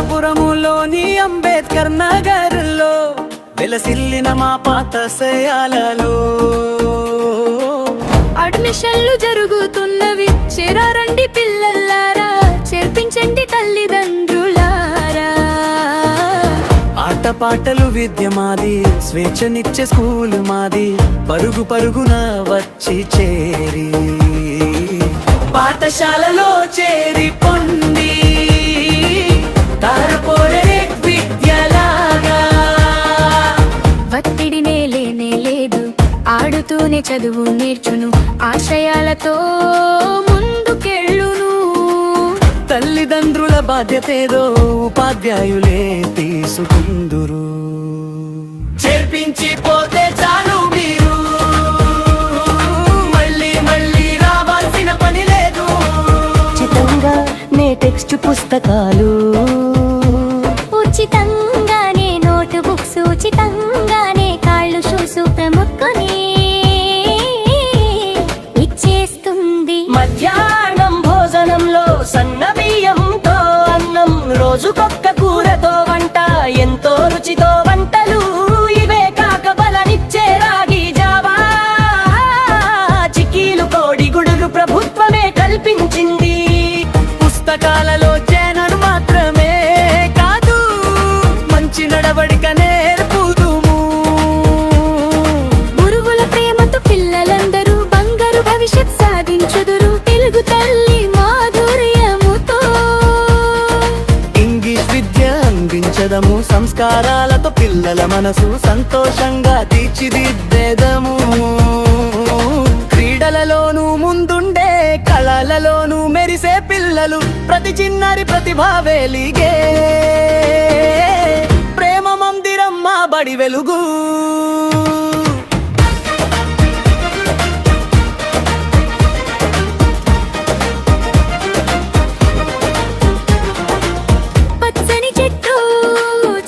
అనంతపురములోని అంబేద్కర్ నగర్లో వెలసిల్లిన మా పాఠశాలలో అడ్మిషన్లు జరుగుతున్నవి, చేరారండి పిల్లలారా, చేర్పించండి తల్లిదండ్రులారా. ఆటపాటలు విద్య మాది, స్వేచ్ఛనిచ్చే స్కూలు మాది, పరుగు పరుగున వచ్చి చేరి పాఠశాలలో చేరి పొంది తారపోరే విద్యలాగా. ఒత్తిడినే లేనే లేదు, ఆడుతూనే చదువు నేర్చును, ఆశయాలతో ముందుకెళ్ళును. తల్లిదండ్రుల బాధ్యతేదో ఉపాధ్యాయులే తీసుకుందురు. చేర్పించి పోతే చాలు మీరు, మళ్ళీ మళ్ళీ రావాల్సిన పని లేదు. ఉచితంగా నే టెక్స్ట్ పుస్తకాలు, ఉచితంగానే నోట్ బుక్స్, ఉచితంగానే కాళ్ళు షూసు ప్రముఖుని ఇచ్చేస్తుంది. మధ్యాహ్నం భోజనంలో సన్న బియ్యంతో అన్నం, రోజుకొక్క కూరతో వంట, ఎంతో రుచితో వంటలు. ఇవే కాక బలనిచ్చే రాగి జావా, చిక్కీలు కోడి గుడులు ప్రభుత్వమే కల్పించింది. పుస్తకాలలో చేనను మాత్రమే కాదు, మంచి నడవడిక నేర్పుదుము. గురువుల ప్రేమతో పిల్లలందరూ బంగారు భవిష్యత్ సాధించుదురు, తెలుగు తల్లి మాధుర్యముతో. ఇంగ్లీష్ విద్య అందించదము, సంస్కారాలతో పిల్లల మనసు సంతోషంగా తీర్చిదిద్దేదము. క్రీడలలోనూ ముందుండే, కళలలోనూ మెరిసే పిల్లలు, ప్రతి చిన్నారి ప్రతిభ వెలిగే. ప్రేమ మందిరం మా బడి వెలుగు. పచ్చని చెట్టు,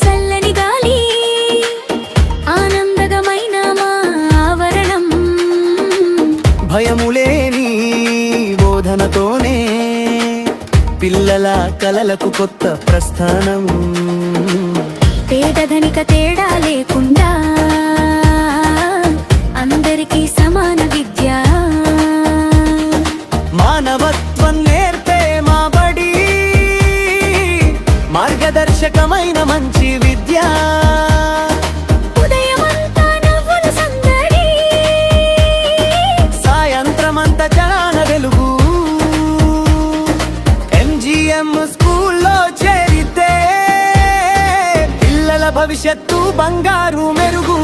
చల్లని గాలి, ఆనందగమైన మా ఆవరణం. భయములేని బోధనతోనే పిల్లల కలలకు కొత్త ప్రస్థానం. పేద ధనిక తేడా లేకుండా అందరికీ సమాన విద్య. మానవత్వం నేర్పే మా బడి, మార్గదర్శకమైన మంచి విద్య. ఉదయమంతా నవ్వుల సందడి, సాయంత్రమంతా జనాన వెలుగు. MGM స్కూల్లో చేరితే పిల్లల భవిష్యత్తు బంగారు మెరుగు.